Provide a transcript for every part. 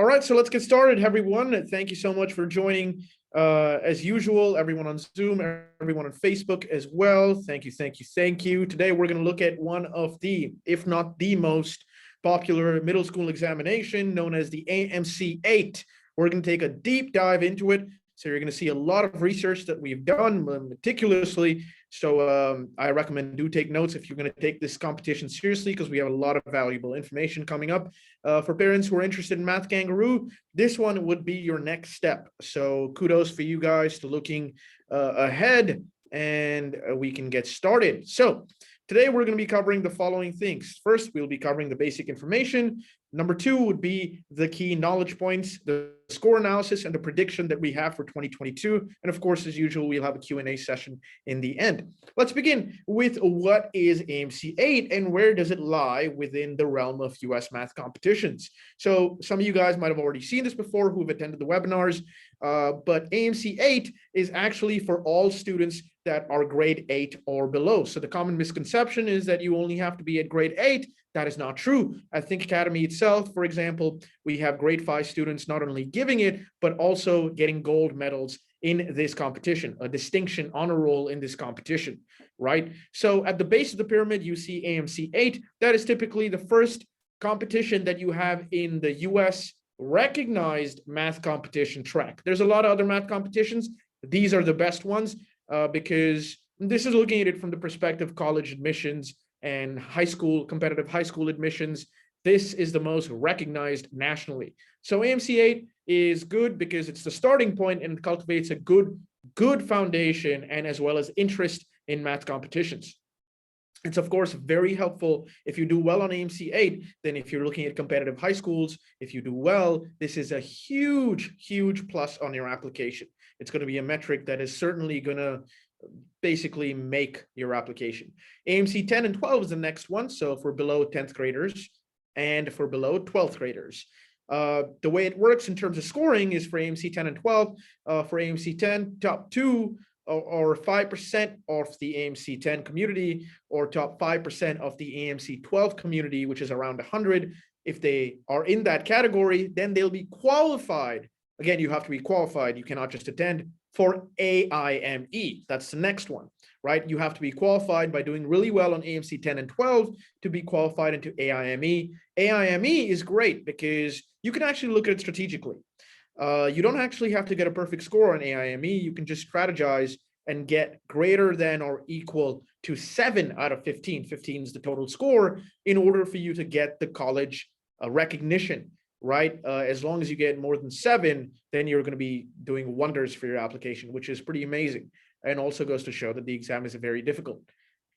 All right, so let's get started, everyone. Thank you so much for joining. As usual, everyone on Zoom, everyone on Facebook as well. Thank you, thank you, thank you. Today, we're going to look at one of the, if not the most popular middle school examination known as the AMC 8. We're going to take a deep dive into it. So you're going to see a lot of research that we've done meticulously. So I recommend do take notes if you're going to take this competition seriously, because we have a lot of valuable information coming up. For parents who are interested in Math Kangaroo, this one would be your next step. So kudos for you guys to looking ahead, and we can get started. So today we're going to be covering the following things. First, we'll be covering the basic information. Number two would be the key knowledge points, the score analysis, and the prediction that we have for 2022. And of course, as usual, we'll have a Q&A session in the end. Let's begin with what is AMC 8 and where does it lie within the realm of US math competitions. So some of you guys might have already seen this before who've attended the webinars, but AMC 8 is actually for all students that are grade 8 or below. So the common misconception is that you only have to be at grade 8. That is not true. At Think Academy itself, for example, we have grade 5 students not only giving it, but also getting gold medals in this competition, a distinction honor roll in this competition, right? So at the base of the pyramid, you see AMC 8. That is typically the first competition that you have in the US recognized math competition track. There's a lot of other math competitions. These are the best ones because this is looking at it from the perspective of college admissions and high school, competitive high school admissions. This is the most recognized nationally. So AMC 8 is good because it's the starting point and cultivates a good foundation, and as well as interest in math competitions. It's of course very helpful if you do well on AMC 8. Then if you're looking at competitive high schools, if you do well, this is a huge plus on your application. It's going to be a metric that is certainly going to basically make your application. AMC 10 and 12 is the next one. So for below 10th graders and for below 12th graders. The way it works in terms of scoring is for AMC 10 and 12, for AMC 10, top 2 or 5% of the AMC 10 community, or top 5% of the AMC 12 community, which is around 100. If they are in that category, then they'll be qualified. Again, you have to be qualified. You cannot just attend for AIME. That's the next one, right? You have to be qualified by doing really well on AMC 10 and 12 to be qualified into AIME. AIME is great because you can actually look at it strategically. You don't actually have to get a perfect score on AIME. You can just strategize and get greater than or equal to 7 out of 15. 15 is the total score in order for you to get the college recognition, right? As long as you get more than 7, then you're going to be doing wonders for your application, which is pretty amazing. And also goes to show that the exam is very difficult.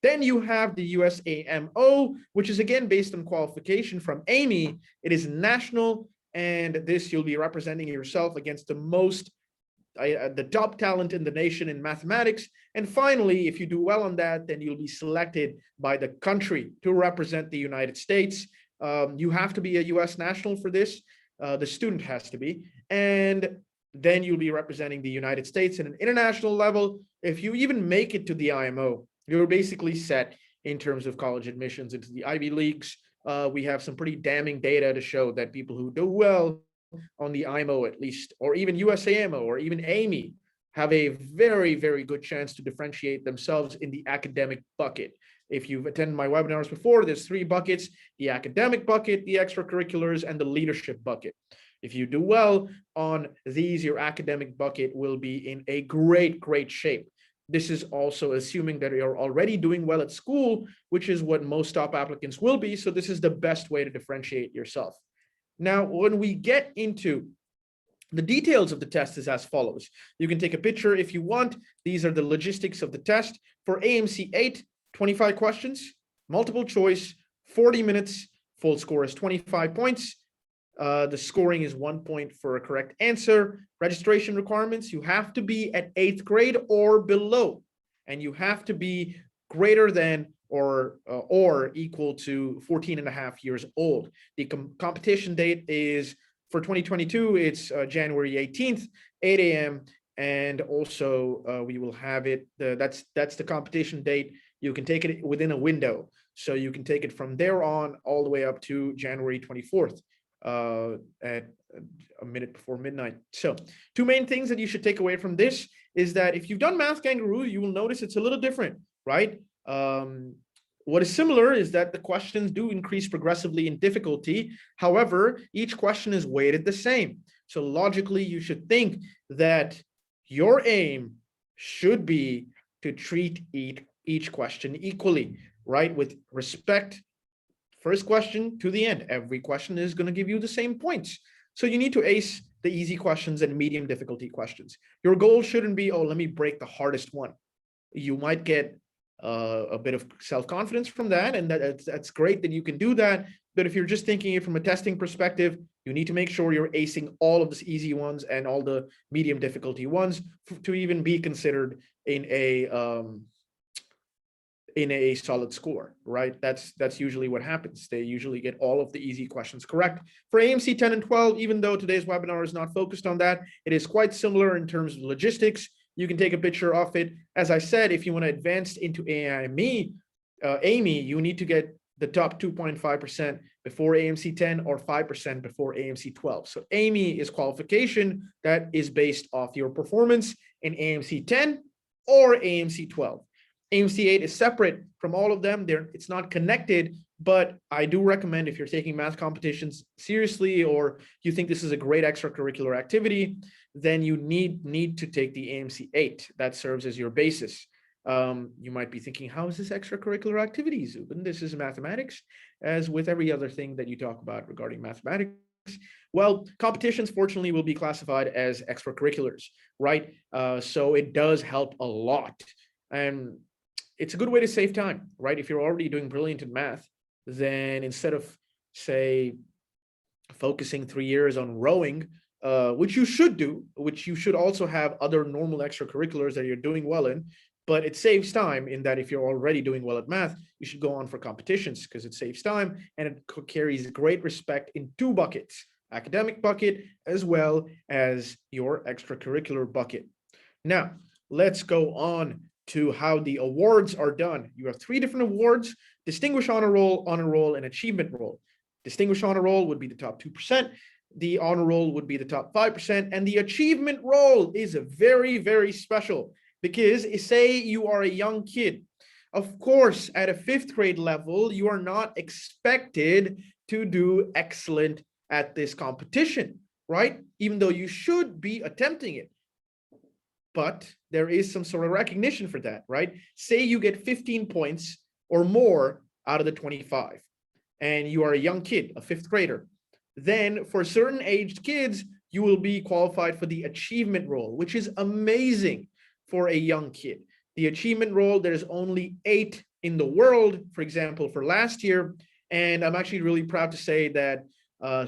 Then you have the USAMO, which is again based on qualification from AME. It is national, and this you'll be representing yourself against the top talent in the nation in mathematics. And finally, if you do well on that, then you'll be selected by the country to represent the United States. You have to be a US national for this. The student has to be. And then you'll be representing the United States at an international level. If you even make it to the IMO, you're basically set in terms of college admissions into the Ivy Leagues. We have some pretty damning data to show that people who do well on the IMO at least, or even USAMO or even AME, have a very good chance to differentiate themselves in the academic bucket. If you've attended my webinars before, there's 3 buckets: the academic bucket, the extracurriculars, and the leadership bucket. If you do well on these, your academic bucket will be in a great shape. This is also assuming that you're already doing well at school, which is what most top applicants will be. So this is the best way to differentiate yourself. Now, when we get into the details of the test is as follows. You can take a picture if you want. These are the logistics of the test. For AMC 8, 25 questions, multiple choice, 40 minutes, full score is 25 points. The scoring is 1 point for a correct answer. Registration requirements: you have to be at 8th grade or below, and you have to be greater than or equal to 14 and a half years old. The competition date is for 2022. It's January 18th, 8 a.m. And also we will have it. That's the competition date. You can take it within a window. So you can take it from there on all the way up to January 24th. at a minute before midnight. So two main things that you should take away from this is that if you've done Math Kangaroo, you will notice it's a little different, right? What is similar is that the questions do increase progressively in difficulty. However, each question is weighted the same. So logically, you should think that your aim should be to treat each question equally, right? With respect, first question to the end. Every question is going to give you the same points. So you need to ace the easy questions and medium difficulty questions. Your goal shouldn't be, oh, let me break the hardest one. You might get a bit of self-confidence from that, and that's great that you can do that. But if you're just thinking it from a testing perspective, you need to make sure you're acing all of the easy ones and all the medium difficulty ones to even be considered in a solid score, right? That's usually what happens. They usually get all of the easy questions correct. For AMC 10 and 12, even though today's webinar is not focused on that, it is quite similar in terms of logistics. You can take a picture of it. As I said, if you want to advance into AME, you need to get the top 2.5% before AMC 10 or 5% before AMC 12. So AME is qualification that is based off your performance in AMC 10 or AMC 12. AMC 8 is separate from all of them. It's not connected, but I do recommend if you're taking math competitions seriously or you think this is a great extracurricular activity, then you need to take the AMC 8. That serves as your basis. You might be thinking, how is this extracurricular activity, Zubin? This is mathematics, as with every other thing that you talk about regarding mathematics. Well, competitions, fortunately, will be classified as extracurriculars, right? So it does help a lot. And it's a good way to save time, right? If you're already doing brilliant in math, then instead of, say, focusing 3 years on rowing, which you should do, which you should also have other normal extracurriculars that you're doing well in, but it saves time in that if you're already doing well at math, you should go on for competitions because it saves time and it carries great respect in two buckets, academic bucket as well as your extracurricular bucket. Now, let's go on to how the awards are done. You have 3 different awards: Distinguished Honor Roll, and Achievement Roll. Distinguished Honor Roll would be the top 2%. The Honor Roll would be the top 5%. And the Achievement Roll is very, very special because say you are a young kid. Of course, at a 5th grade level, you are not expected to do excellent at this competition, right? Even though you should be attempting it. But there is some sort of recognition for that, right? Say you get 15 points or more out of the 25, and you are a young kid, a 5th grader. Then for certain aged kids, you will be qualified for the Achievement Roll, which is amazing for a young kid. The Achievement Roll, there's only 8 in the world, for example, for last year. And I'm actually really proud to say that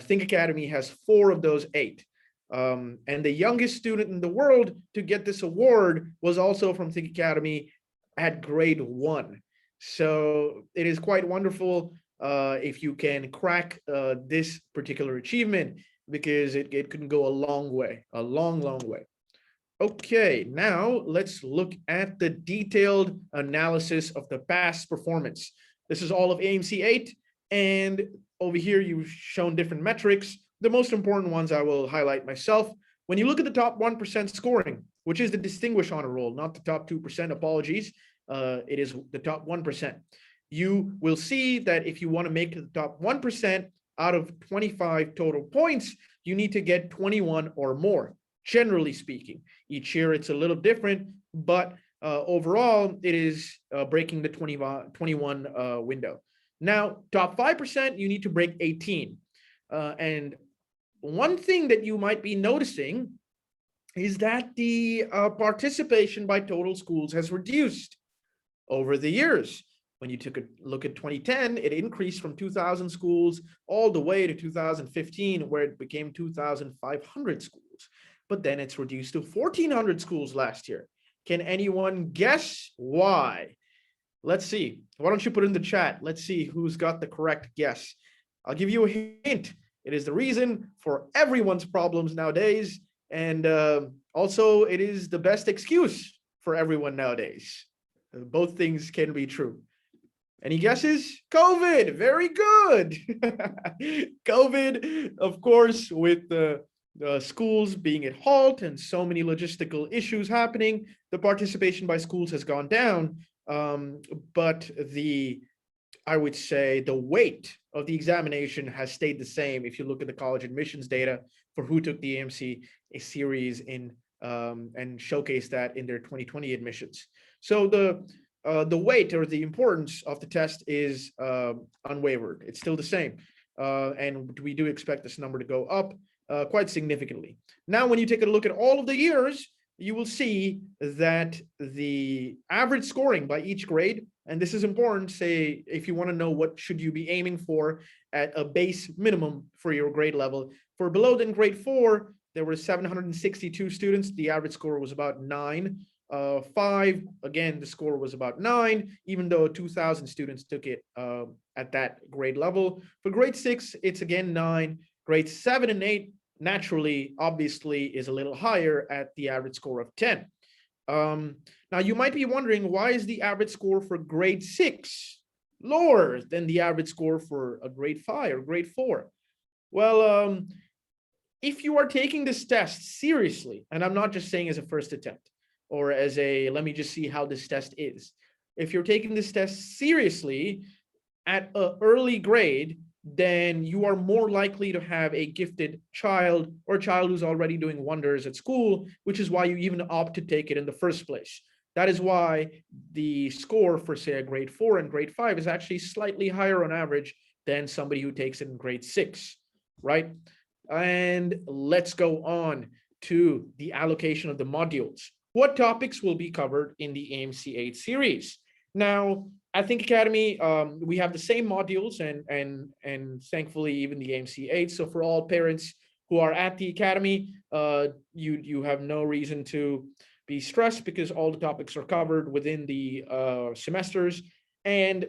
Think Academy has 4 of those 8. And the youngest student in the world to get this award was also from Think Academy at grade 1. So it is quite wonderful if you can crack this particular achievement, because it can go a long way, a long way. Okay, now let's look at the detailed analysis of the past performance. This is all of AMC 8, and over here you've shown different metrics. The most important ones I will highlight myself. When you look at the top 1% scoring, which is the Distinguished Honor Roll, not the top 2%, apologies, it is the top 1%. You will see that if you want to make the top 1% out of 25 total points, you need to get 21 or more, generally speaking. Each year it's a little different, but overall it is breaking the 21 window. Now, top 5%, you need to break 18. And one thing that you might be noticing is that the participation by total schools has reduced over the years. When you took a look at 2010, it increased from 2,000 schools all the way to 2015, where it became 2,500 schools. But then it's reduced to 1,400 schools last year. Can anyone guess why? Let's see. Why don't you put in the chat? Let's see who's got the correct guess. I'll give you a hint. It is the reason for everyone's problems nowadays. And also, it is the best excuse for everyone nowadays. Both things can be true. Any guesses? COVID. Very good. COVID, of course, with the schools being at halt and so many logistical issues happening, the participation by schools has gone down. But I would say the weight of the examination has stayed the same if you look at the college admissions data for who took the AMC series in and showcase that in their 2020 admissions. So the weight or the importance of the test is unwavered. It's still the same. And we do expect this number to go up quite significantly. Now, when you take a look at all of the years, you will see that the average scoring by each grade, and this is important, say, if you want to know what should you be aiming for at a base minimum for your grade level. For below than grade 4, there were 762 students. The average score was about 9. 5, again, the score was about 9, even though 2,000 students took it at that grade level. For grade 6, it's again 9. Grade 7 and 8, naturally, obviously, is a little higher at the average score of 10. Now, you might be wondering, why is the average score for grade 6 lower than the average score for a grade 5 or grade 4? Well, if you are taking this test seriously, and I'm not just saying as a first attempt or as a, let me just see how this test is. If you're taking this test seriously at an early grade, then you are more likely to have a gifted child or a child who's already doing wonders at school, which is why you even opt to take it in the first place. That is why the score for, say, a grade 4 and grade 5 is actually slightly higher on average than somebody who takes it in grade 6, right? And let's go on to the allocation of the modules. What topics will be covered in the AMC 8 series? Now, I Think Academy, we have the same modules and thankfully even the AMC 8. So for all parents who are at the Academy, you have no reason to be stressed because all the topics are covered within the semesters. And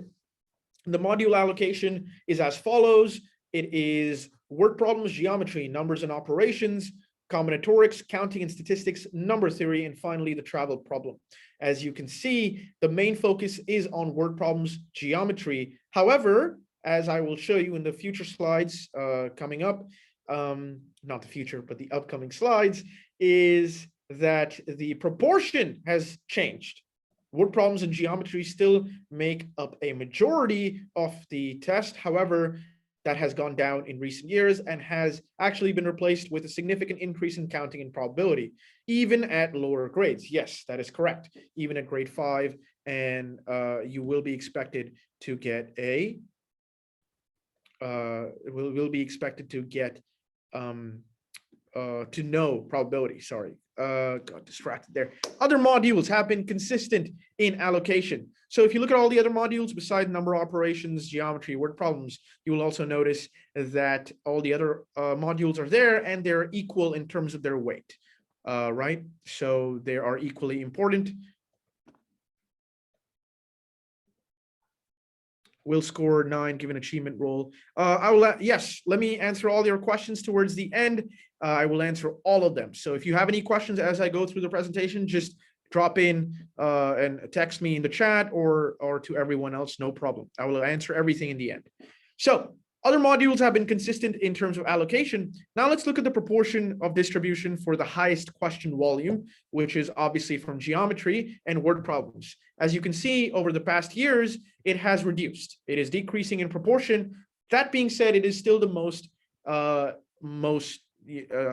the module allocation is as follows. It is word problems, geometry, numbers and operations, combinatorics, counting and statistics, number theory, and finally the travel problem. As you can see, the main focus is on word problems, geometry. However, as I will show you in the future slides coming up, not the future, but the upcoming slides, is that the proportion has changed. Word problems and geometry still make up a majority of the test. However, that has gone down in recent years and has actually been replaced with a significant increase in counting and probability, even at lower grades. Yes, that is correct. Even at grade 5, and you will be expected to get a, will be expected to get to know probability, sorry. Got distracted there. Other modules have been consistent in allocation. So if you look at all the other modules besides number operations, geometry, word problems, you will also notice that all the other modules are there and they're equal in terms of their weight, right? So they are equally important. Will score 9 given achievement role. I will, yes, let me answer all your questions towards the end. I will answer all of them. So if you have any questions as I go through the presentation, just drop in and text me in the chat or to everyone else, no problem. I will answer everything in the end. So other modules have been consistent in terms of allocation. Now let's look at the proportion of distribution for the highest question volume, which is obviously from geometry and word problems. As you can see, over the past years, it has reduced. It is decreasing in proportion. That being said, it is still the most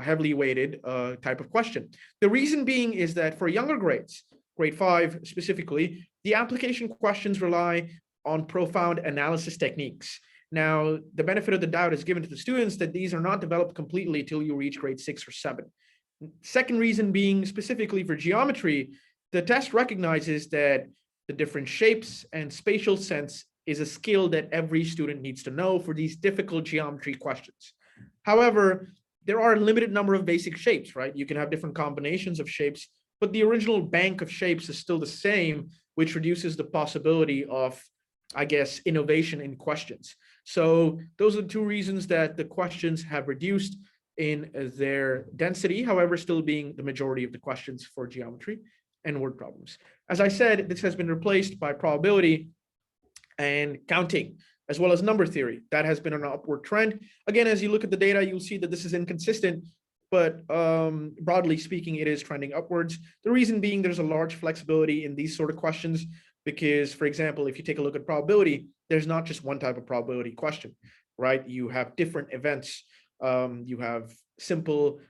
heavily weighted type of question. The reason being is that for younger grades, grade 5 specifically, the application questions rely on profound analysis techniques. Now, the benefit of the doubt is given to the students that these are not developed completely till you reach grade 6 or 7. Second reason being, specifically for geometry, the test recognizes that the different shapes and spatial sense is a skill that every student needs to know for these difficult geometry questions. However, there are a limited number of basic shapes, right? You can have different combinations of shapes, but the original bank of shapes is still the same, which reduces the possibility of, I guess, innovation in questions. So those are the two reasons that the questions have reduced in their density, however, still being the majority of the questions for geometry and word problems. As I said, this has been replaced by probability and counting, as well as number theory. That has been an upward trend. Again, as you look at the data, you'll see that this is inconsistent, but broadly speaking, it is trending upwards. The reason being there's a large flexibility in these sort of questions because, for example, if you take a look at probability, there's not just one type of probability question, right? You have different events. You have simple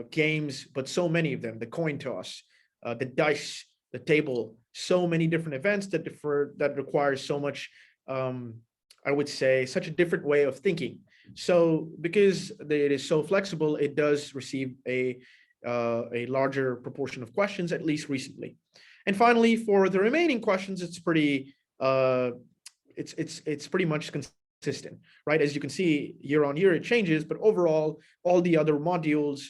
games, but so many of them, the coin toss, the dice, the table, so many different events that require so much, I would say, such a different way of thinking. So because it is so flexible, it does receive a larger proportion of questions, at least recently. And finally, for the remaining questions, it's pretty it's pretty much consistent, right? As you can see, year on year, it changes, but overall, all the other modules,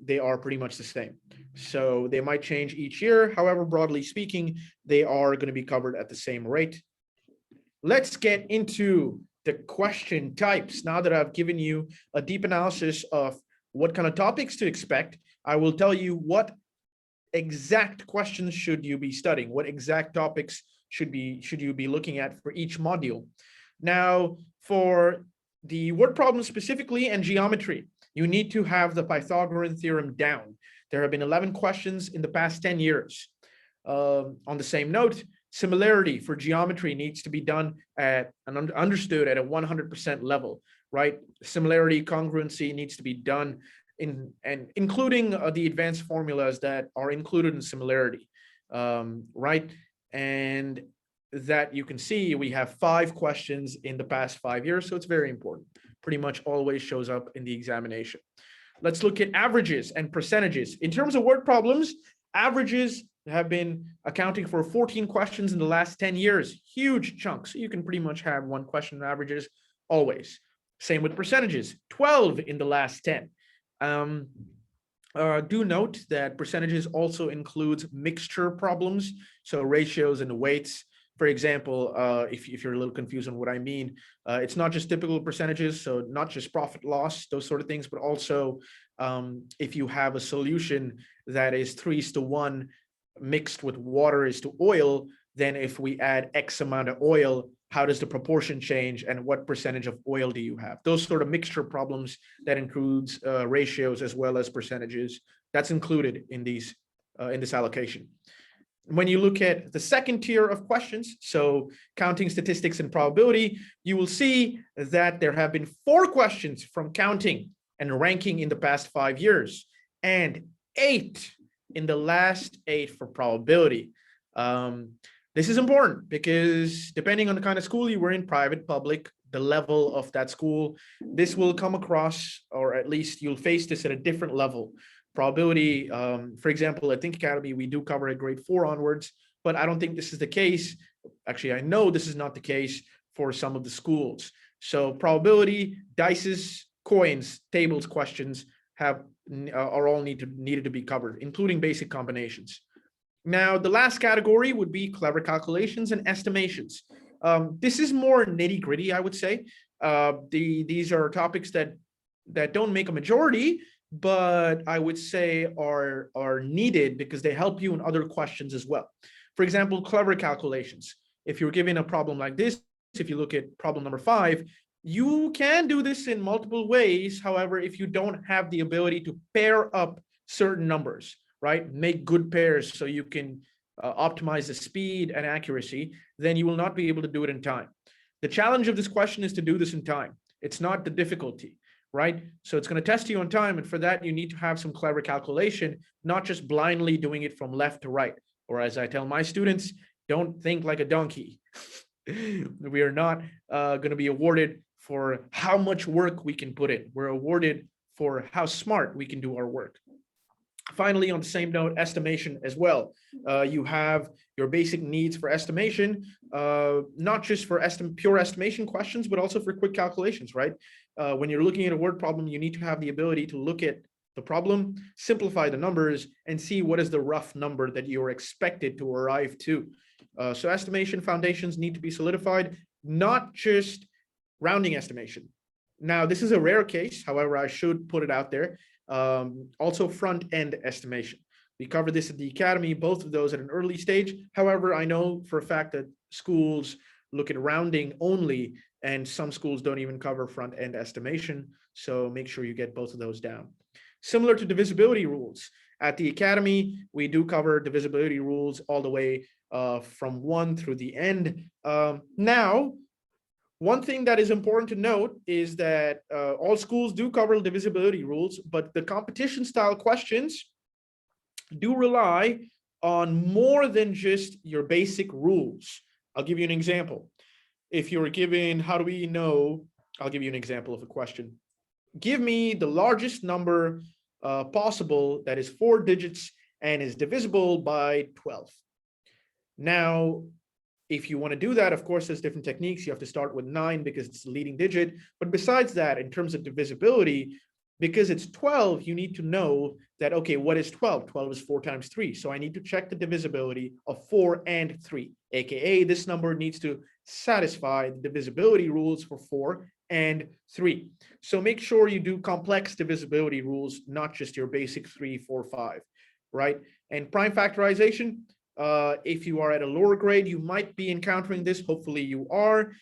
they are pretty much the same. So they might change each year. However, broadly speaking, they are going to be covered at the same rate. Let's get into the question types. Now that I've given you a deep analysis of what kind of topics to expect, I will tell you what exact questions should you be studying, what exact topics should you be looking at for each module. Now, for the word problem specifically and geometry, you need to have the Pythagorean theorem down. There have been 11 questions in the past 10 years. On the same note, similarity for geometry needs to be done at and understood at a 100% level, right? Similarity, congruency needs to be done including the advanced formulas that are included in similarity, right? And that you can see we have 5 questions in the past 5 years, so it's very important. Pretty much always shows up in the examination. Let's look at averages and percentages. In terms of word problems, averages have been accounting for 14 questions in the last 10 years, huge chunks. You can pretty much have 1 question in averages always. Same with percentages, 12 in the last 10. Do note that percentages also includes mixture problems, so ratios and weights. For example, if you're a little confused on what I mean, it's not just typical percentages, so not just profit loss, those sort of things, but also if you have a solution that is 3:1 mixed with water is to oil, then if we add X amount of oil, how does the proportion change and what percentage of oil do you have? Those sort of mixture problems that includes ratios as well as percentages, that's included in these in this allocation. When you look at the second tier of questions, so counting, statistics, and probability, you will see that there have been 4 questions from counting and ranking in the past 5 years, and 8 in the last 8 for probability. This is important because depending on the kind of school you were in, private, public, the level of that school, this will come across, or at least you'll face this at a different level. Probability, for example, at Think Academy, we do cover at grade 4 onwards, but I don't think this is the case. Actually, I know this is not the case for some of the schools. So probability, dices, coins, tables, questions are all needed to be covered, including basic combinations. Now, the last category would be clever calculations and estimations. This is more nitty-gritty, I would say. These are topics that don't make a majority, but I would say are needed because they help you in other questions as well. For example, clever calculations. If you're given a problem like this, if you look at problem number 5, you can do this in multiple ways. However, if you don't have the ability to pair up certain numbers, right, make good pairs so you can optimize the speed and accuracy, then you will not be able to do it in time. The challenge of this question is to do this in time. It's not the difficulty, right? So it's going to test you on time. And for that, you need to have some clever calculation, not just blindly doing it from left to right. Or as I tell my students, don't think like a donkey. We are not going to be awarded for how much work we can put in. We're awarded for how smart we can do our work. Finally, on the same note, estimation as well. You have your basic needs for estimation, not just for pure estimation questions, but also for quick calculations, right? When you're looking at a word problem, you need to have the ability to look at the problem, simplify the numbers, and see what is the rough number that you're expected to arrive to. So estimation foundations need to be solidified, not just rounding estimation. Now, this is a rare case. However, I should put it out there. Also front-end estimation. We cover this at the Academy, both of those at an early stage. However, I know for a fact that schools look at rounding only, and some schools don't even cover front-end estimation. So make sure you get both of those down. Similar to divisibility rules, at the Academy, we do cover divisibility rules all the way from 1 through the end. Now, one thing that is important to note is that all schools do cover divisibility rules, but the competition style questions do rely on more than just your basic rules. I'll give you an example. If you're given, how do we know? I'll give you an example of a question. Give me the largest number possible that is 4 digits and is divisible by 12. Now, if you want to do that, of course, there's different techniques. You have to start with 9 because it's the leading digit. But besides that, in terms of divisibility, because it's 12, you need to know that, okay, what is 12? 12 is 4 times 3. So I need to check the divisibility of 4 and 3, aka this number needs to satisfy the divisibility rules for 4 and 3. So make sure you do complex divisibility rules, not just your basic 3, 4, 5, right? And prime factorization, if you are at a lower grade, you might be encountering this. Hopefully you are.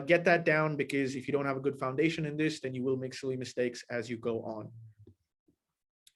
Get that down, because if you don't have a good foundation in this, then you will make silly mistakes as you go on.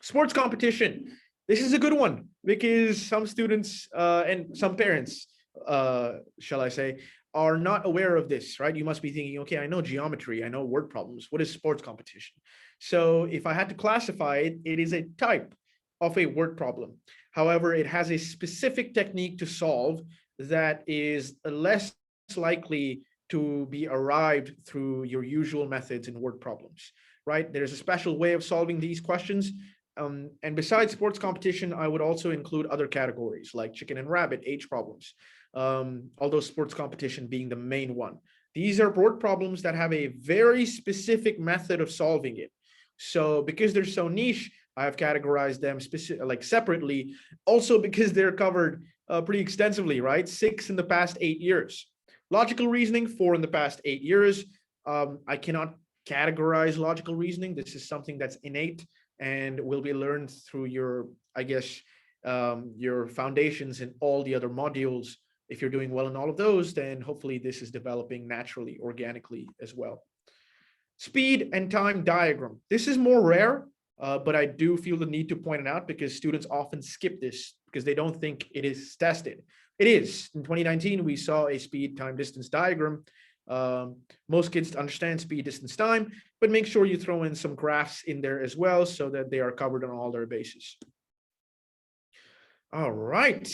Sports competition. This is a good one because some students and some parents, shall I say, are not aware of this, right? You must be thinking, okay, I know geometry, I know word problems. What is sports competition? So if I had to classify it, it is a type of a word problem. However, it has a specific technique to solve that is less likely to be arrived through your usual methods in word problems, right? There's a special way of solving these questions. And besides sports competition, I would also include other categories like chicken and rabbit, age problems, although sports competition being the main one. These are word problems that have a very specific method of solving it. So because they're so niche, I have categorized them separately, also because they're covered pretty extensively, right? 6 in the past 8 years. Logical reasoning, 4 in the past 8 years. I cannot categorize logical reasoning. This is something that's innate and will be learned through your, I guess, your foundations in all the other modules. If you're doing well in all of those, then hopefully this is developing naturally, organically as well. Speed and time diagram. This is more rare, but I do feel the need to point it out because students often skip this because they don't think it is tested. It is. In 2019, we saw a speed, time, distance diagram. Most kids understand speed, distance, time, but make sure you throw in some graphs in there as well so that they are covered on all their bases. All right.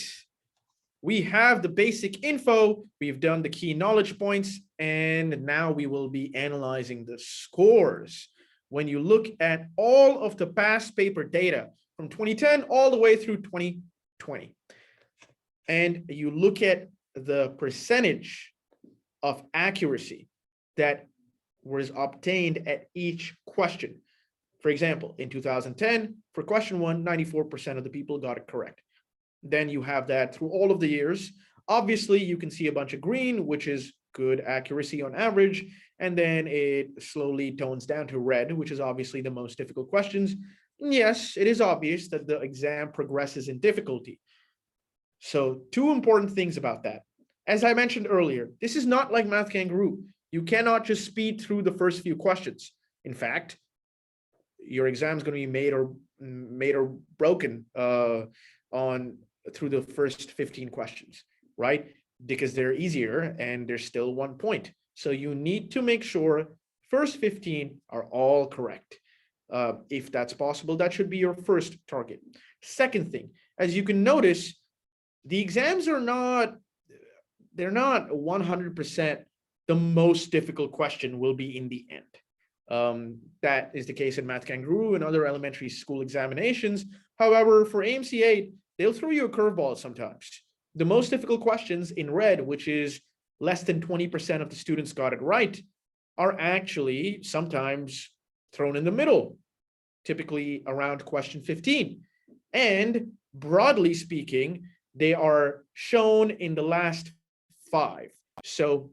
We have the basic info. We've done the key knowledge points, and now we will be analyzing the scores. When you look at all of the past paper data from 2010 all the way through 2020, and you look at the percentage of accuracy that was obtained at each question. For example, in 2010, for question 1, 94% of the people got it correct. Then you have that through all of the years. Obviously, you can see a bunch of green, which is good accuracy on average, and then it slowly tones down to red, which is obviously the most difficult questions. Yes, it is obvious that the exam progresses in difficulty. So 2 important things about that. As I mentioned earlier, this is not like Math Kangaroo. You cannot just speed through the first few questions. In fact, your exam is going to be made or broken through the first 15 questions, right? Because they're easier and there's still 1 point. So you need to make sure first 15 are all correct. If that's possible, that should be your first target. Second thing, as you can notice, the exams are not 100% the most difficult question will be in the end. That is the case in Math Kangaroo and other elementary school examinations. However, for AMC 8, they'll throw you a curveball sometimes. The most difficult questions in red, which is less than 20% of the students got it right, are actually sometimes thrown in the middle, typically around question 15. And broadly speaking, they are shown in the last 5. So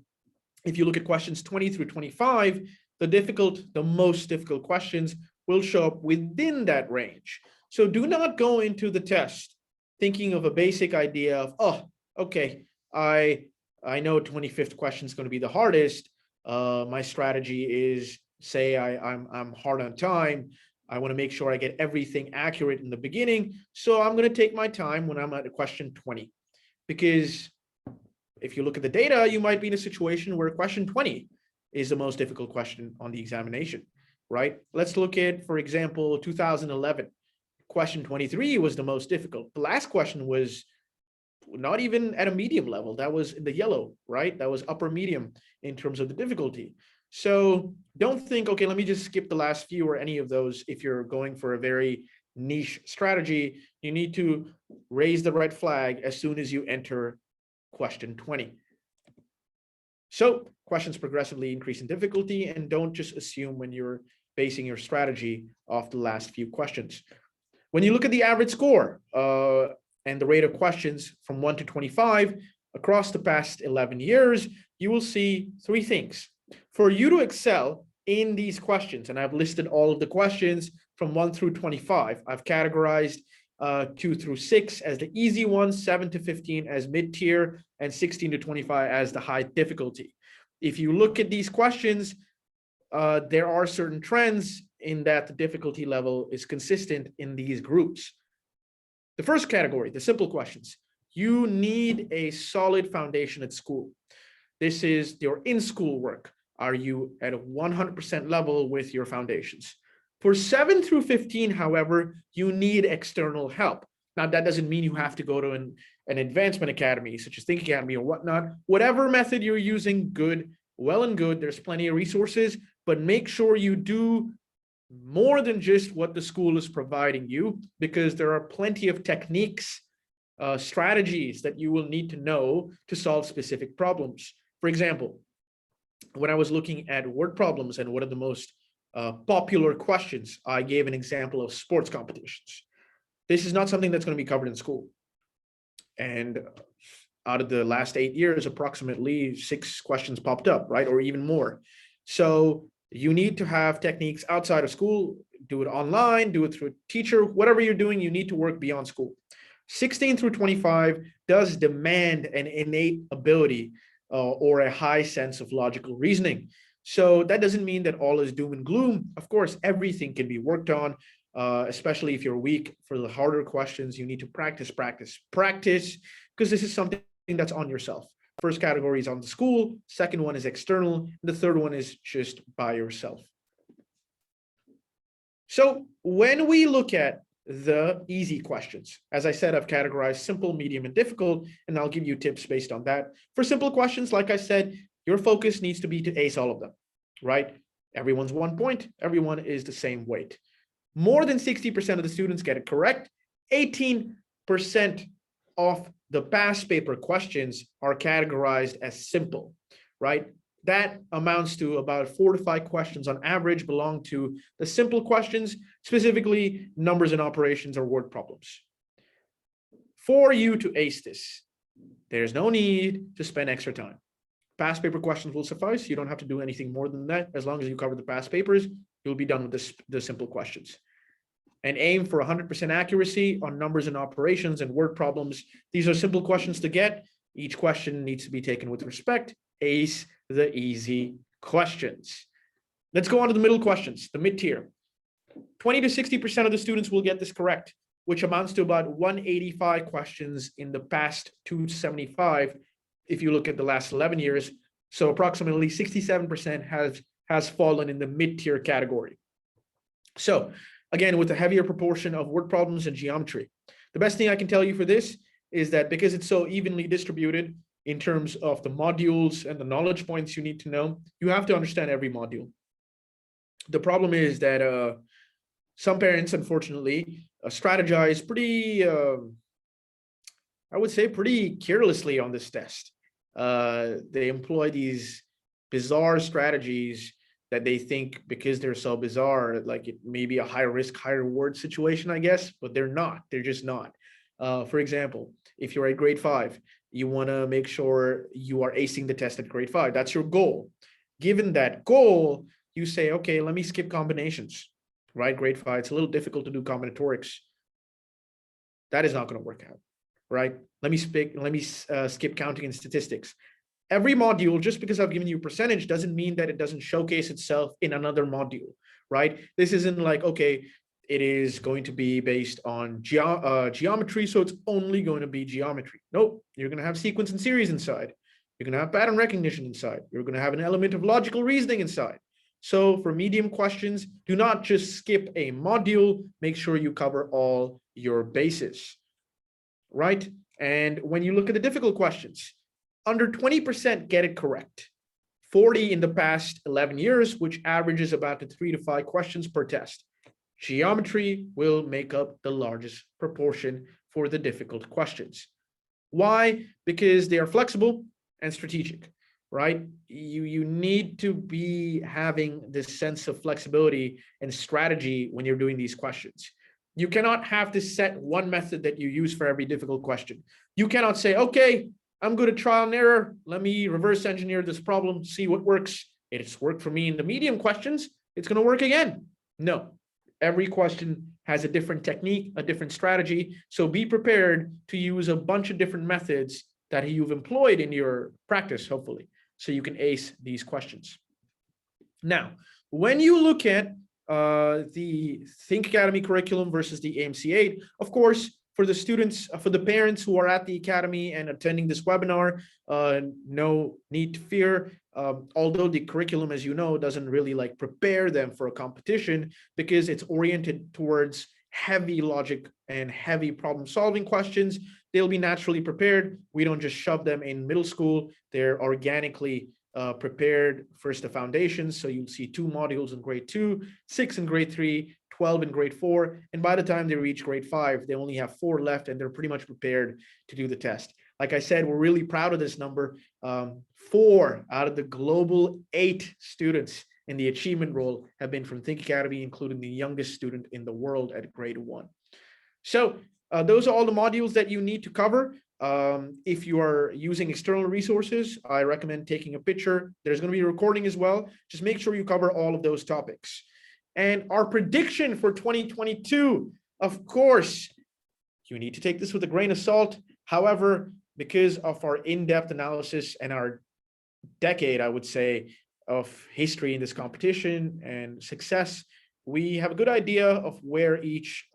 if you look at questions 20 through 25, the most difficult questions will show up within that range. So do not go into the test thinking of a basic idea of, oh, okay, I I know 25th question is going to be the hardest. My strategy is, say I'm hard on time. I want to make sure I get everything accurate in the beginning. So I'm going to take my time when I'm at question 20, because if you look at the data, you might be in a situation where question 20 is the most difficult question on the examination, right? Let's look at, for example, 2011. Question 23 was the most difficult. The last question was not even at a medium level. That was in the yellow, right? That was upper medium in terms of the difficulty. So don't think, okay, let me just skip the last few or any of those. If you're going for a very niche strategy, you need to raise the red flag as soon as you enter question 20. So questions progressively increase in difficulty, and don't just assume when you're basing your strategy off the last few questions. When you look at the average score and the rate of questions from 1 to 25 across the past 11 years, you will see three things. For you to excel in these questions, and I've listed all of the questions from 1 through 25, I've categorized 2 through 6 as the easy ones, 7 to 15 as mid-tier, and 16 to 25 as the high difficulty. If you look at these questions, there are certain trends in that the difficulty level is consistent in these groups. The first category, the simple questions. You need a solid foundation at school. This is your in-school work. Are you at a 100% level with your foundations? For 7 through 15, however, you need external help. Now, that doesn't mean you have to go to an advancement academy, such as Think Academy or whatnot. Whatever method you're using, good, well and good. There's plenty of resources, but make sure you do more than just what the school is providing you, because there are plenty of techniques, strategies that you will need to know to solve specific problems. For example, when I was looking at word problems and what are the most popular questions, I gave an example of sports competitions. This is not something that's going to be covered in school. And out of the last 8 years, approximately 6 questions popped up, right? Or even more. So you need to have techniques outside of school, do it online, do it through a teacher, whatever you're doing, you need to work beyond school. 16 through 25 does demand an innate ability or a high sense of logical reasoning. So that doesn't mean that all is doom and gloom. Of course, everything can be worked on, especially if you're weak for the harder questions. You need to practice, because this is something that's on yourself. First category is on the school, second one is external, and the third one is just by yourself. So when we look at the easy questions, as I said, I've categorized simple, medium, and difficult, and I'll give you tips based on that. For simple questions, like I said, your focus needs to be to ace all of them, right? Everyone's 1 point, everyone is the same weight. More than 60% of the students get it correct. 18% of the past paper questions are categorized as simple, right? That amounts to about 4 to 5 questions on average belong to the simple questions, specifically numbers and operations or word problems. For you to ace this, there's no need to spend extra time. Past paper questions will suffice. You don't have to do anything more than that. As long as you cover the past papers, you'll be done with the simple questions. And aim for 100% accuracy on numbers and operations and word problems. These are simple questions to get. Each question needs to be taken with respect. Ace the easy questions. Let's go on to the middle questions, the mid-tier. 20 to 60% of the students will get this correct, which amounts to about 185 questions in the past 275 if you look at the last 11 years. So approximately 67% has fallen in the mid-tier category. So again, with a heavier proportion of word problems and geometry. The best thing I can tell you for this is that because it's so evenly distributed in terms of the modules and the knowledge points you need to know, you have to understand every module. The problem is that some parents, unfortunately, strategize pretty, I would say, pretty carelessly on this test. They employ these bizarre strategies that they think because they're so bizarre, like it may be a high risk, high reward situation, I guess, but they're not. They're just not. For example, if you're at grade 5, you want to make sure you are acing the test at grade 5. That's your goal. Given that goal, you say, okay, let me skip combinations, right? Grade 5, it's a little difficult to do combinatorics. That is not going to work out, right? Let me skip counting and statistics. Every module, just because I've given you a percentage, doesn't mean that it doesn't showcase itself in another module, right? This isn't like, okay, it is going to be based on geometry, so it's only going to be geometry. Nope, you're going to have sequence and series inside. You're going to have pattern recognition inside. You're going to have an element of logical reasoning inside. So for medium questions, do not just skip a module. Make sure you cover all your bases, right? And when you look at the difficult questions, under 20% get it correct. 40 in the past 11 years, which averages about 3 to 5 questions per test. Geometry will make up the largest proportion for the difficult questions. Why? Because they are flexible and strategic, right? You need to be having this sense of flexibility and strategy when you're doing these questions. You cannot have to set one method that you use for every difficult question. You cannot say, okay, I'm good at trial and error. Let me reverse engineer this problem, see what works. It's worked for me in the medium questions. It's going to work again. No, every question has a different technique, a different strategy. So be prepared to use a bunch of different methods that you've employed in your practice, hopefully, so you can ace these questions. Now, when you look at the Think Academy curriculum versus the AMC 8, of course, for the students, for the parents who are at the Academy and attending this webinar, no need to fear. Although the curriculum, as you know, doesn't really like prepare them for a competition because it's oriented towards heavy logic and heavy problem solving questions, they'll be naturally prepared. We don't just shove them in middle school. They're organically prepared first the foundations. So you'll see 2 modules in grade 2, 6 in grade 3, 12 in grade 4. And by the time they reach grade 5, they only have 4 left and they're pretty much prepared to do the test. Like I said, we're really proud of this number. 4 out of the global 8 students in the achievement role have been from Think Academy, including the youngest student in the world at grade 1. So those are all the modules that you need to cover. If you are using external resources, I recommend taking a picture. There's going to be a recording as well. Just make sure you cover all of those topics. And our prediction for 2022, of course, you need to take this with a grain of salt. However, because of our in-depth analysis and our decade, I would say, of history in this competition and success, we have a good idea of where each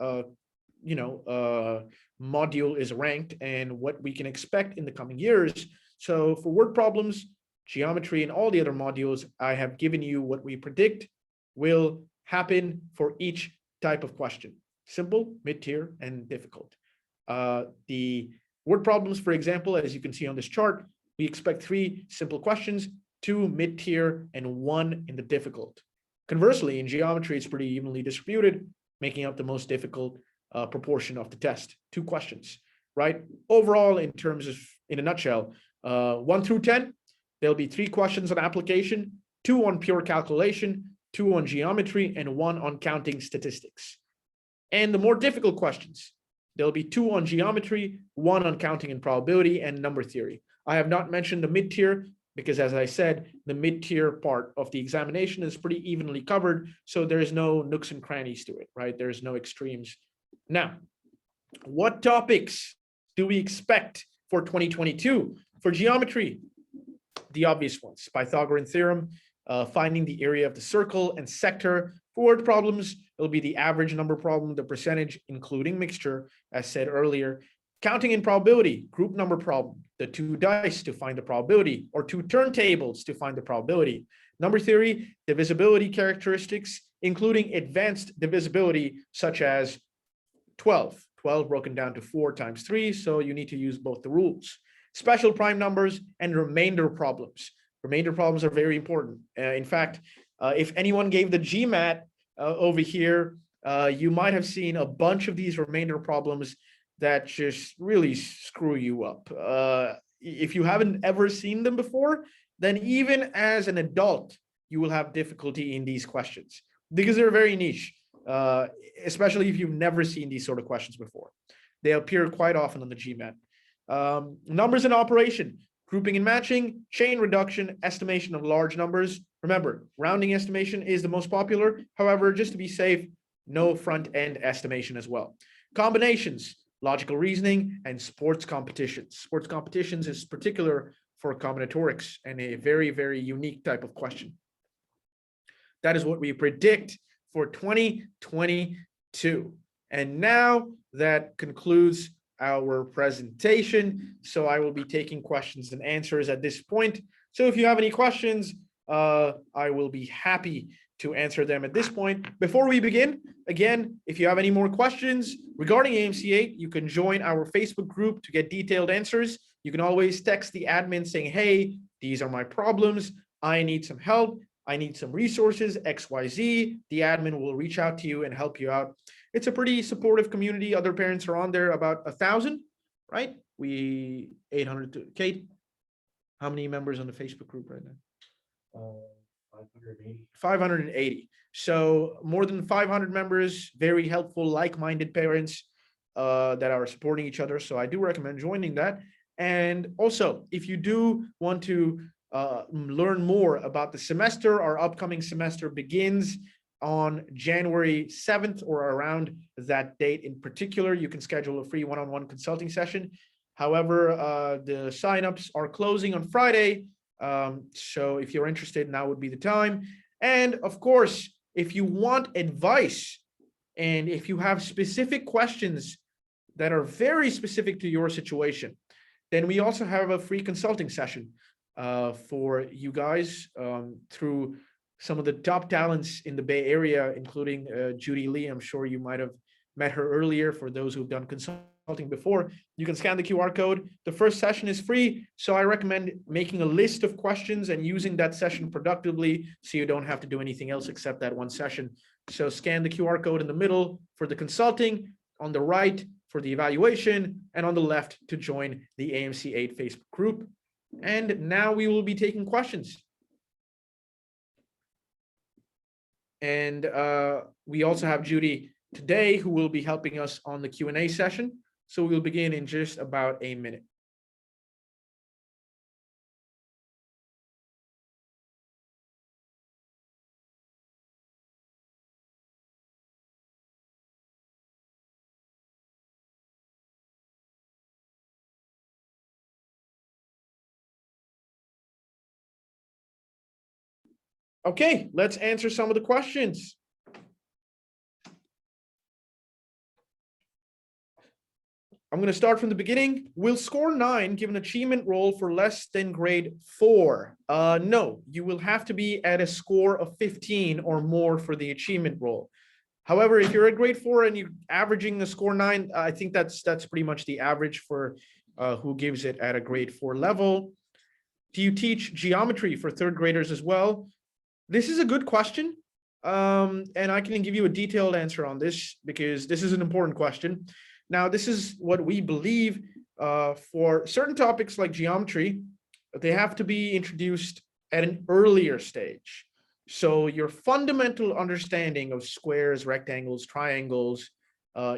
module is ranked and what we can expect in the coming years. So for word problems, geometry, and all the other modules, I have given you what we predict will happen for each type of question: simple, mid-tier, and difficult. The word problems, for example, as you can see on this chart, we expect 3 simple questions, 2 mid-tier, and 1 in the difficult. Conversely, in geometry, it's pretty evenly distributed, making up the most difficult proportion of the test, 2 questions, right? Overall, in terms of, in a nutshell, 1 through 10, there'll be 3 questions on application, 2 on pure calculation, 2 on geometry, and 1 on counting statistics. And the more difficult questions, there'll be 2 on geometry, 1 on counting and probability, and number theory. I have not mentioned the mid-tier because, as I said, the mid-tier part of the examination is pretty evenly covered, so there's no nooks and crannies to it, right? There's no extremes. Now, what topics do we expect for 2022? For geometry, the obvious ones: Pythagorean theorem, finding the area of the circle and sector. For word problems, it'll be the average number problem, the percentage, including mixture, as said earlier. Counting and probability, group number problem, the 2 dice to find the probability, or 2 turntables to find the probability. Number theory, divisibility characteristics, including advanced divisibility, such as 12 broken down to 4 times 3, so you need to use both the rules. Special prime numbers and remainder problems. Remainder problems are very important. In fact, if anyone gave the GMAT over here, you might have seen a bunch of these remainder problems that just really screw you up. If you haven't ever seen them before, then even as an adult, you will have difficulty in these questions because they're very niche, especially if you've never seen these sort of questions before. They appear quite often on the GMAT. Numbers in operation, grouping and matching, chain reduction, estimation of large numbers. Remember, rounding estimation is the most popular. However, just to be safe, no front-end estimation as well. Combinations, logical reasoning, and sports competitions. Sports competitions is particular for combinatorics and a very, very unique type of question. That is what we predict for 2022. And now that concludes our presentation. So I will be taking questions and answers at this point. So if you have any questions, I will be happy to answer them at this point. Before we begin, again, if you have any more questions regarding AMC 8, you can join our Facebook group to get detailed answers. You can always text the admin saying, hey, these are my problems. I need some help. I need some resources, XYZ. The admin will reach out to you and help you out. It's a pretty supportive community. Other parents are on there, about 1,000, right? 800, Kate, how many members on the Facebook group right now? 580. 580. So more than 500 members, very helpful, like-minded parents that are supporting each other. So I do recommend joining that. And also, if you do want to learn more about the semester, our upcoming semester begins on January 7th or around that date in particular. You can schedule a free one-on-one consulting session. However, the signups are closing on Friday. So if you're interested, now would be the time. And of course, if you want advice and if you have specific questions that are very specific to your situation, then we also have a free consulting session for you guys through some of the top talents in the Bay Area, including Judy Lee. I'm sure you might have met her earlier. For those who've done consulting before, you can scan the QR code. The first session is free, so I recommend making a list of questions and using that session productively so you don't have to do anything else except that one session. So scan the QR code in the middle for the consulting, on the right for the evaluation, and on the left to join the AMC 8 Facebook group. And now we will be taking questions. And we also have Judy today who will be helping us on the Q&A session. So we'll begin in just about a minute. Okay, let's answer some of the questions. I'm going to start from the beginning. Will score 9 give an achievement roll for less than grade 4? No, you will have to be at a score of 15 or more for the achievement roll. However, if you're at grade 4 and you're averaging a score 9, I think that's pretty much the average for who gives it at a grade 4 level. Do you teach geometry for third graders as well? This is a good question. And I can give you a detailed answer on this because this is an important question. Now, this is what we believe for certain topics like geometry, they have to be introduced at an earlier stage. So your fundamental understanding of squares, rectangles, triangles,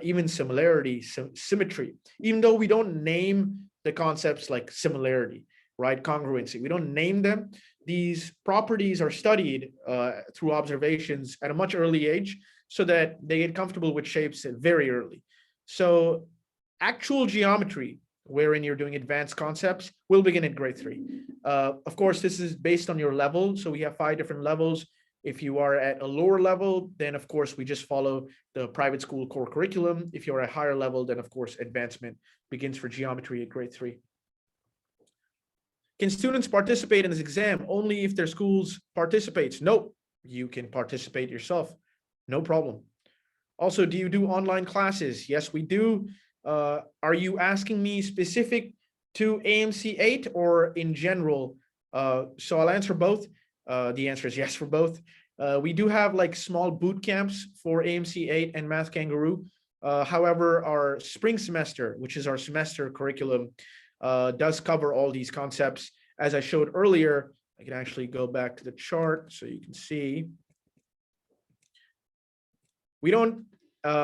even similarity, symmetry, even though we don't name the concepts like similarity, right? Congruency, we don't name them. These properties are studied through observations at a much early age so that they get comfortable with shapes very early. So actual geometry, wherein you're doing advanced concepts, will begin at grade 3. Of course, this is based on your level. So we have 5 different levels. If you are at a lower level, then of course we just follow the private school core curriculum. If you're at a higher level, then of course advancement begins for geometry at grade 3. Can students participate in this exam only if their schools participates? No, you can participate yourself, no problem. Also, do you do online classes? Yes, we do. Are you asking me specific to AMC 8 or in general? So I'll answer both. The answer is yes for both. We do have like small boot camps for AMC 8 and Math Kangaroo. However, our spring semester, which is our semester curriculum, does cover all these concepts. As I showed earlier, I can actually go back to the chart so you can see. We don't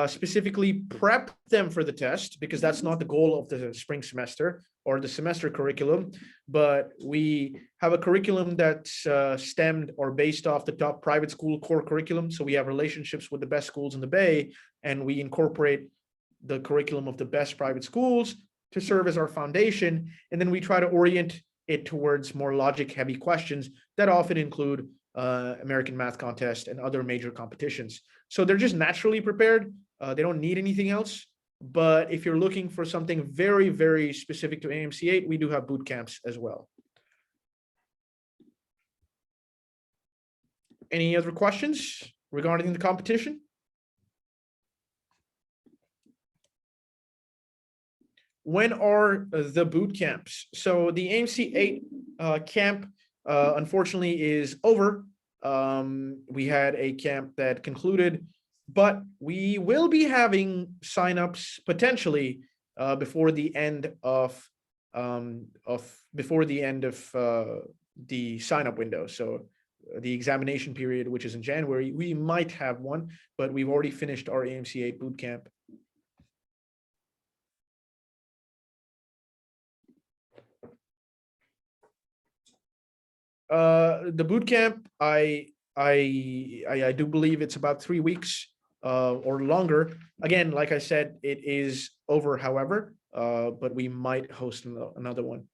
specifically prep them for the test because that's not the goal of the spring semester or the semester curriculum, but we have a curriculum that's stemmed or based off the top private school core curriculum. So we have relationships with the best schools in the Bay, and we incorporate the curriculum of the best private schools to serve as our foundation. And then we try to orient it towards more logic-heavy questions that often include American Math Contest and other major competitions. So they're just naturally prepared. They don't need anything else. But if you're looking for something very, very specific to AMC 8, we do have boot camps as well. Any other questions regarding the competition? When are the boot camps? So the AMC 8 camp, unfortunately, is over. We had a camp that concluded, but we will be having signups potentially before the end of the sign-up window. So the examination period, which is in January, we might have one, but we've already finished our AMC 8 boot camp. The boot camp, I do believe it's about 3 weeks or longer. Again, like I said, it is over, however, but we might host another one.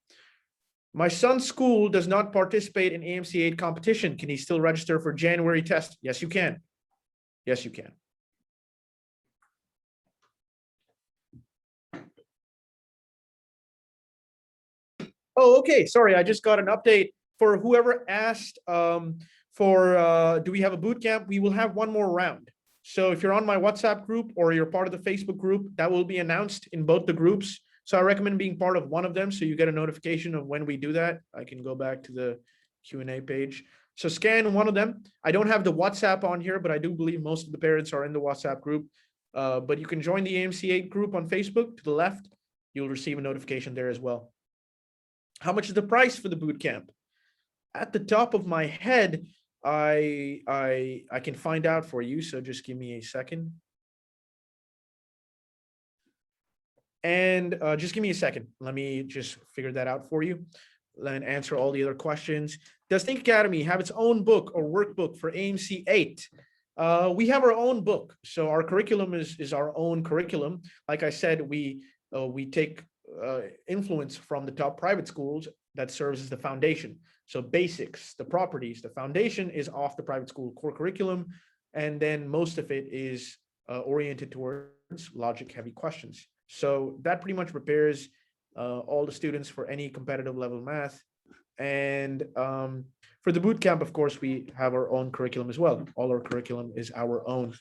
My son's school does not participate in AMC 8 competition. Can he still register for January test? Yes, you can. Yes, you can. Oh, okay. Sorry, I just got an update for whoever asked do we have a boot camp? We will have one more round. So if you're on my WhatsApp group or you're part of the Facebook group, that will be announced in both the groups. So I recommend being part of one of them so you get a notification of when we do that. I can go back to the Q&A page. So scan one of them. I don't have the WhatsApp on here, but I do believe most of the parents are in the WhatsApp group. But you can join the AMC 8 group on Facebook to the left. You'll receive a notification there as well. How much is the price for the boot camp? At the top of my head, I can find out for you. So just give me a second. And just give me a second. Let me just figure that out for you and answer all the other questions. Does Think Academy have its own book or workbook for AMC 8? We have our own book. So our curriculum is our own curriculum. Like I said, we take influence from the top private schools that serves as the foundation. So basics, the properties, the foundation is off the private school core curriculum. And then most of it is oriented towards logic-heavy questions. So that pretty much prepares all the students for any competitive level math. And for the boot camp, of course, we have our own curriculum as well. All our curriculum is our own.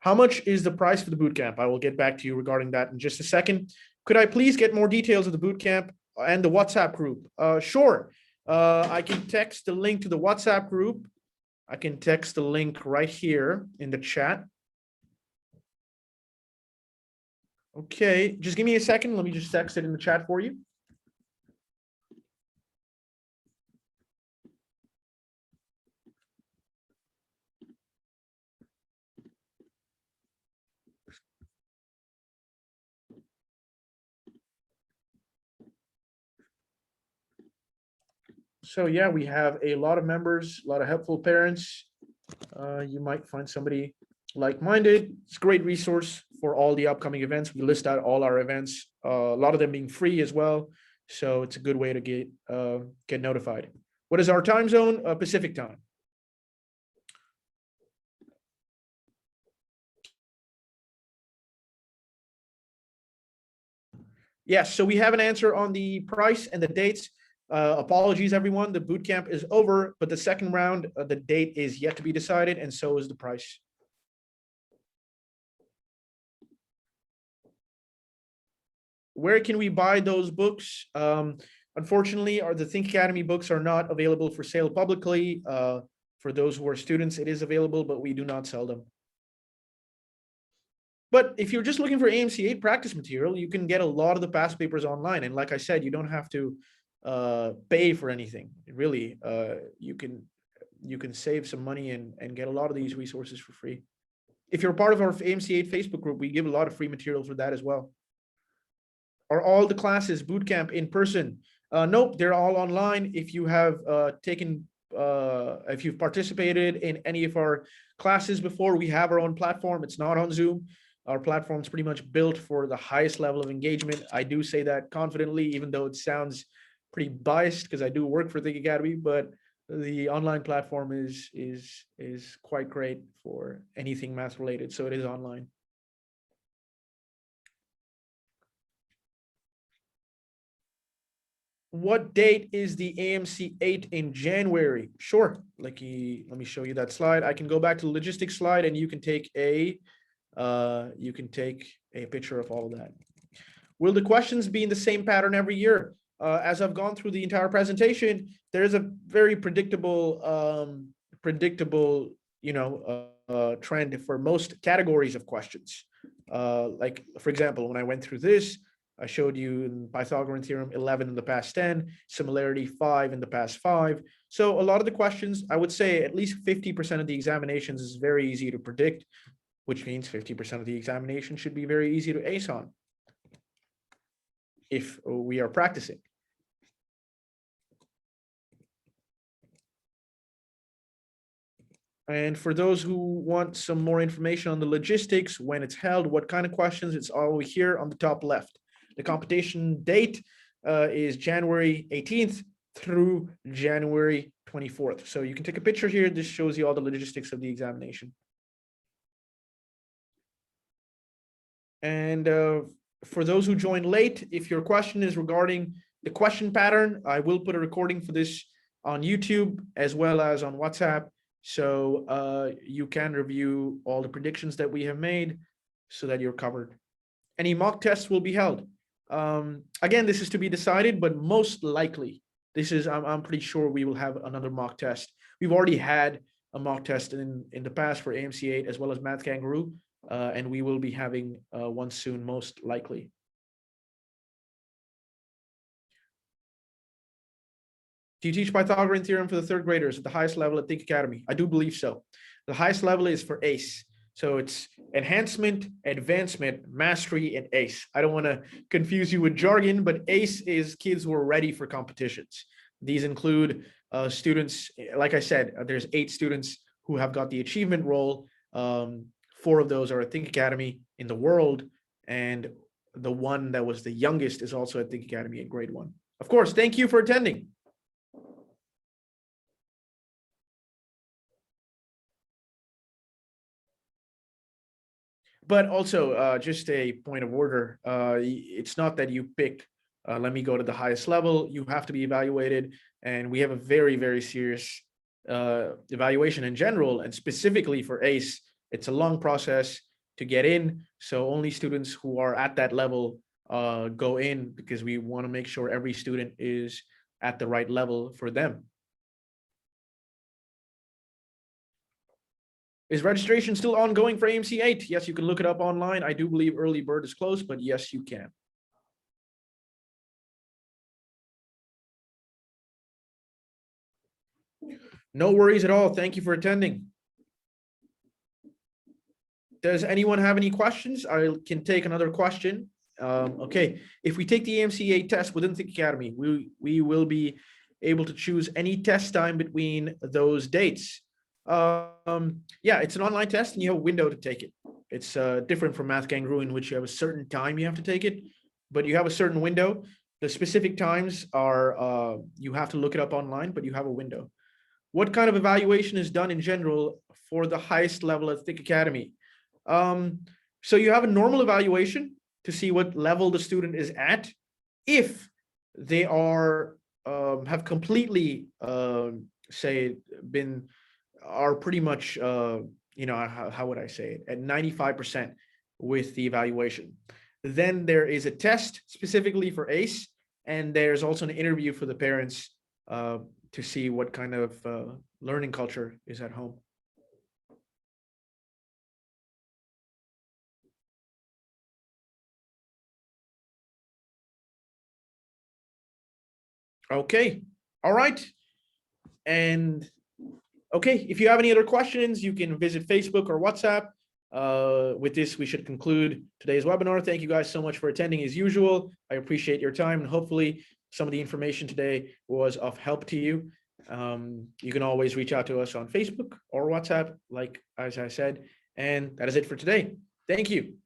How much is the price for the boot camp? I will get back to you regarding that in just a second. Could I please get more details of the boot camp and the WhatsApp group? Sure. I can text the link to the WhatsApp group. I can text the link right here in the chat. Okay, just give me a second. Let me just text it in the chat for you. So yeah, we have a lot of members, a lot of helpful parents. You might find somebody like-minded. It's a great resource for all the upcoming events. We list out all our events, a lot of them being free as well. So it's a good way to get notified. What is our time zone? Pacific time. Yes, so we have an answer on the price and the dates. Apologies, everyone. The boot camp is over, but the second round, the date is yet to be decided, and so is the price. Where can we buy those books? Unfortunately, the Think Academy books are not available for sale publicly. For those who are students, it is available, but we do not sell them. But if you're just looking for AMC 8 practice material, you can get a lot of the past papers online. And like I said, you don't have to pay for anything. Really, you can save some money and get a lot of these resources for free. If you're part of our AMC 8 Facebook group, we give a lot of free material for that as well. Are all the classes bootcamp in person? Nope, they're all online. If you have if you've participated in any of our classes before, we have our own platform. It's not on Zoom. Our platform is pretty much built for the highest level of engagement. I do say that confidently, even though it sounds pretty biased because I do work for Think Academy, but the online platform is quite great for anything math related. So it is online. What date is the AMC 8 in January? Sure. Let me show you that slide. I can go back to the logistics slide and you can take a picture of all of that. Will the questions be in the same pattern every year? As I've gone through the entire presentation, there's a very predictable trend for most categories of questions. Like, for example, when I went through this, I showed you in Pythagorean theorem 11 in the past 10, similarity 5 in the past 5. So a lot of the questions, I would say at least 50% of the examinations is very easy to predict, which means 50% of the examination should be very easy to ace on if we are practicing. And for those who want some more information on the logistics, when it's held, what kind of questions, it's all here on the top left. The competition date is January 18th through January 24th. So you can take a picture here. This shows you all the logistics of the examination. And for those who joined late, if your question is regarding the question pattern, I will put a recording for this on YouTube as well as on WhatsApp. So you can review all the predictions that we have made so that you're covered. Any mock tests will be held. Again, this is to be decided, but most likely, I'm pretty sure we will have another mock test. We've already had a mock test in the past for AMC 8 as well as Math Kangaroo, and we will be having one soon, most likely. Do you teach Pythagorean theorem for the third graders at the highest level at Think Academy? I do believe so. The highest level is for ACE. So it's enhancement, advancement, mastery, and ACE. I don't want to confuse you with jargon, but ACE is kids who are ready for competitions. These include students, like I said, there's 8 students who have got the achievement role. 4 of those are at Think Academy in the world, and the one that was the youngest is also at Think Academy in grade 1. Of course, thank you for attending. But also, just a point of order, it's not that you pick, let me go to the highest level. You have to be evaluated, and we have a very, very serious evaluation in general, and specifically for ACE, it's a long process to get in. So only students who are at that level go in, because we want to make sure every student is at the right level for them. Is registration still ongoing for AMC 8? Yes, you can look it up online. I do believe early bird is closed, but yes, you can. No worries at all. Thank you for attending. Does anyone have any questions? I can take another question. Okay, if we take the AMC 8 test within Think Academy, we will be able to choose any test time between those dates. Yeah, it's an online test and you have a window to take it. It's different from Math Kangaroo, in which you have a certain time you have to take it, but you have a certain window. The specific times are, you have to look it up online, but you have a window. What kind of evaluation is done in general for the highest level at Think Academy? So you have a normal evaluation to see what level the student is at. If they are, have completely, are pretty much, how would I say it, at 95% with the evaluation. Then there is a test specifically for ACE, and there's also an interview for the parents to see what kind of learning culture is at home. Okay, all right. And okay, if you have any other questions, you can visit Facebook or WhatsApp. With this, we should conclude today's webinar. Thank you guys so much for attending as usual. I appreciate your time, and hopefully some of the information today was of help to you. You can always reach out to us on Facebook or WhatsApp, like as I said, and that is it for today. Thank you.